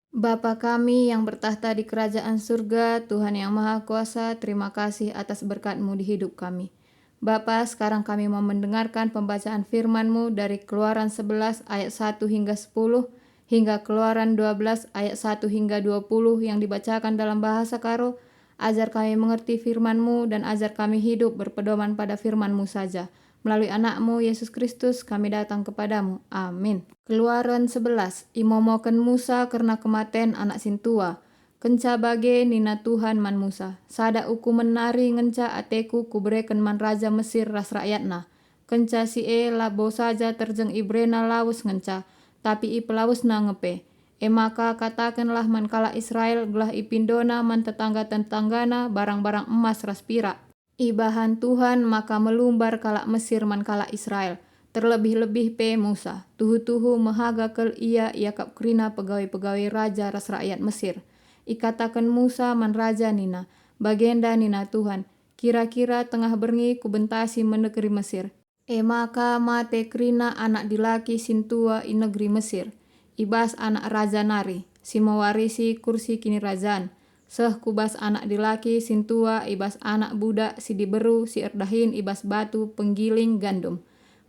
Bapa kami yang bertahta di kerajaan surga, Tuhan yang Maha Kuasa, terima kasih atas berkat-Mu di hidup kami. Bapa, sekarang kami mau mendengarkan pembacaan firman-Mu dari Keluaran 11 ayat 1 hingga 10, hingga Keluaran 12 ayat 1 hingga 20 yang dibacakan dalam bahasa Karo. Ajar kami mengerti firman-Mu dan ajar kami hidup berpedoman pada firman-Mu saja. Melalui anak-Mu, Yesus Kristus, kami datang kepadamu. Amin. Keluaran 11. Imomoken Musa karena kematen anak sintua. Kenca bage nina Tuhan man Musa. Sada uku menari ngenca ateku kubreken man raja Mesir ras rakyatna. Kenca si labo saja terjeng ibrena lawus ngenca. Tapi i pelawusna ngepe. Maka katakanlah man kala Israel gelah ipindona man tetangga-tetanggana barang-barang emas ras pirak. Ibahan Tuhan maka melumbar kala Mesir man kala Israel. Terlebih-lebih pe Musa. Tuhu-tuhu mehaga kel ia kap krina pegawai-pegawai raja ras rakyat Mesir. Ikatakan Musa man raja nina. Bagenda nina Tuhan. Kira-kira tengah berngi kubentasi menegeri Mesir. Maka mate krina anak dilaki sintua i negeri Mesir. Ibas anak raja nari. Si mewarisi kursi kini rajaan. Seh kubas anak dilaki sintua ibas anak budak si diberu si erdahin ibas batu penggiling gandum.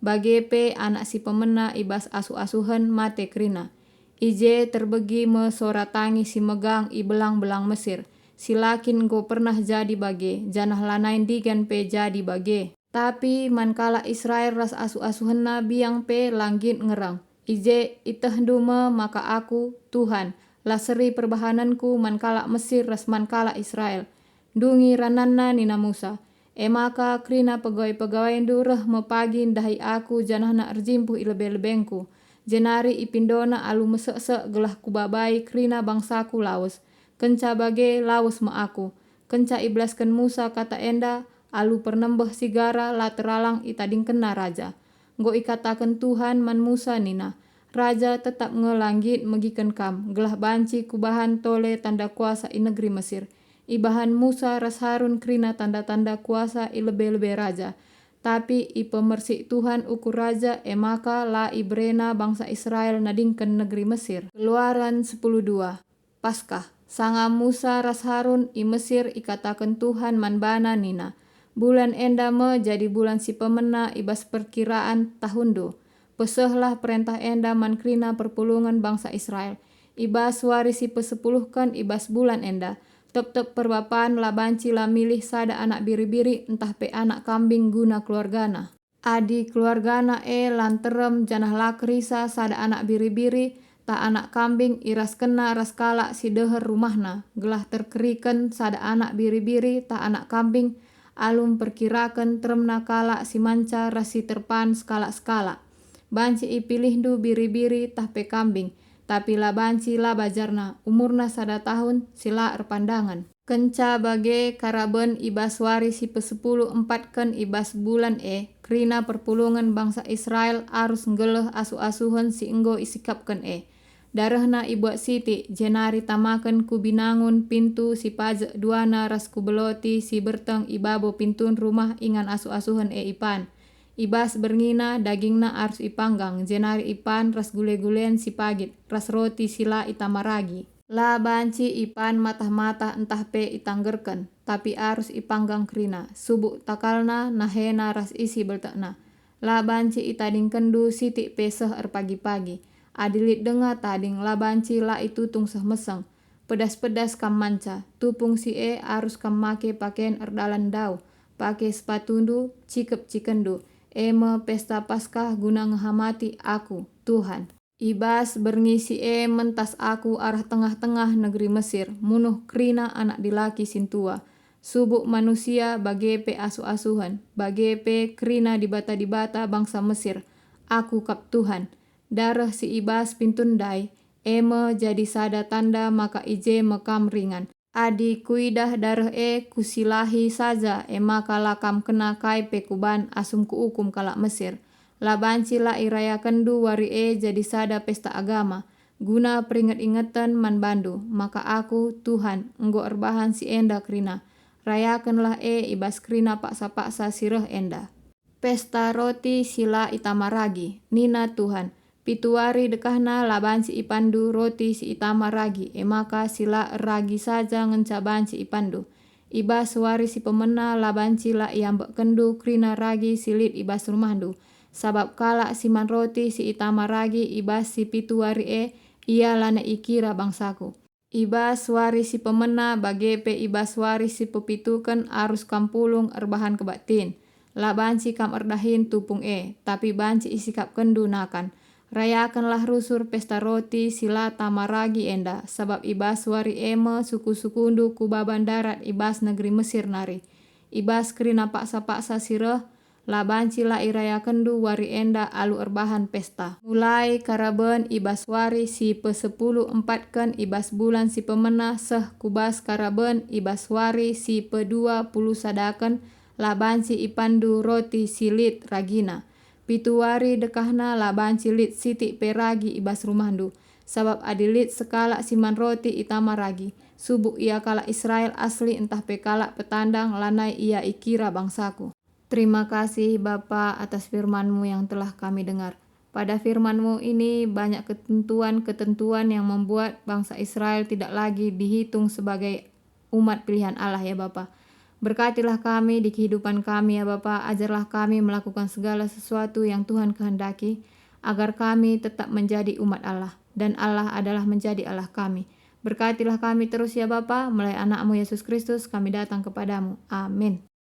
Bagepe anak si pemena ibas asu-asuhan mate krina. Ije terbegi mesoratangi si megang i belang-belang Mesir. Si lakin go pernah jadi bage, janah lanain digan pe jadi bage. Tapi mankala Israel ras asu-asuhan nabi yang pe langgit ngerang. Ije itehdume maka aku, Tuhan, laseri perbahananku mankala Mesir ras mankala Israel. Dungi rananna nina Musa. Maka krina pegawai-pegawai dureh mepagin dahi aku janahna erjimpuh ilebe-lebengku. Jenari ipindona alu mesek-sek gelah kubabai krina bangsaku laus. Kenca bage laus ma aku. Kenca iblaskan Musa kata enda alu pernembeh sigara lateralang itading kena raja. Go ikatakan Tuhan man Musa nina. Raja tetap ngelanggit megiken kam, gelah banci kubahan tole tanda kuasa i negeri Mesir. Ibahan Musa ras Harun krina tanda-tanda kuasa i lebe-lebe raja. Tapi i pemersik Tuhan ukur raja maka la ibrena bangsa Israel nadingken negeri Mesir. Keluaran 10:2. Paskah. Sanga Musa ras Harun i Mesir ikatakan Tuhan man bana nina. Bulan enda me jadi bulan si pemena ibas perkiraan tahundu. Pesehlah perintah enda man krina perpulungan bangsa Israel. Ibas warisi pesepuluhkan ibas bulan enda. Tep-tep perbapaan la banci la milih sada anak biri-biri entah pe anak kambing guna keluargana. Adi keluargana lanterem janah lakrisa sada anak biri-biri ta anak kambing iras kena ras kala si deher rumahna. Gelah terkeriken sada anak biri-biri ta anak kambing alum perkirakan teremna kala si manca ras si terpan skala-skala. Banci ipilihdu biri-biri tah pe kambing, tapi la banci la bajarna, umurna sada tahun sila erpandangan. Kenca bage karaben ibas wari si pesepuluh empatkan ibas bulan krina perpulungan bangsa Israel arus ngeleh asu-asuhan si enggo isikapkan Darahna ibuat siti jenari tamakan ku binangun pintu si pajak duana ras ku beloti si berteng ibabo pintun rumah ingan asu-asuhan ipan. Ibas berngina dagingna arus ipanggang jenari ipan ras gule-gulen si pagit ras roti sila itamaragi. La banci ipan matah-matah entah pe itanggerken tapi arus ipanggang krina subuk takalna nahena ras isi beltekna. La banci itading kendu siti peseh erpagi-pagi. Adilit denga tading la banci la itutung seh meseng. Pedas-pedas kam manca. Tupung si arus kam make pakaian erdalan dau. Pake sepatundu cikep cikendu. Eme pesta Paskah guna ngehamati aku, Tuhan. Ibas bernisi mentas aku arah tengah-tengah negeri Mesir. Munuh krina anak dilaki sintua. Subuk manusia bagepe asu-asuhan. Bagepe krina dibata-dibata bangsa Mesir. Aku kap Tuhan. Darah si ibas pintundai, eme jadi sada tanda maka ije mekam ringan. Adi kuidah darah kusilahi saja maka lakam kena kai pekuban asum kuukum kalak Mesir. La banci la irayakan du wari jadi sada pesta agama. Guna peringat-ingatan man bandu, maka aku Tuhan enggo erbahan si enda krina. Rayakanlah ibas krina paksa-paksa sireh enda. Pesta roti sila itamaragi, nina Tuhan. Pituari dekahna labanci ipandu roti si itama ragi, maka sila ragi saja ngencabanci ipandu. Ibas wari si pemena labanci la iambek kendu krina ragi silit ibas rumahdu. Sabab kala siman roti si itama ragi ibas si pituari ia lana ikira bangsaku. Ibas wari si pemena bagepe ibas wari si pepitukan arus kampulung erbahan kebatin. La banci kam erdahin tupung tapi banci isikap kendu nakan. Rayakanlah rusur pesta roti sila tamaragi enda, sebab ibas wari ema suku-sukundu kubaban darat ibas negeri Mesir nari. Ibas krina paksa-paksa sireh, la banci la iraya kendu wari enda alu erbahan pesta. Mulai karaben ibas wari si pe-10 empatkan ibas bulan si pemena seh kubas karaben ibas wari si pe-20 sadakan la banci ipandu roti silit ragina. Pituari dekahna la banci lit siti peragi ibas rumahdu. Sabab adilit sekala siman roti itama ragi. Subuk ia kala Israel asli entah pekala petandang lanai ia ikira bangsaku. Terima kasih Bapa atas firman-Mu yang telah kami dengar. Pada firman-Mu ini banyak ketentuan-ketentuan yang membuat bangsa Israel tidak lagi dihitung sebagai umat pilihan Allah ya Bapa. Berkatilah kami di kehidupan kami ya Bapa, ajarlah kami melakukan segala sesuatu yang Tuhan kehendaki, agar kami tetap menjadi umat Allah, dan Allah adalah menjadi Allah kami. Berkatilah kami terus ya Bapa, melalui anak-Mu Yesus Kristus kami datang kepadamu. Amin.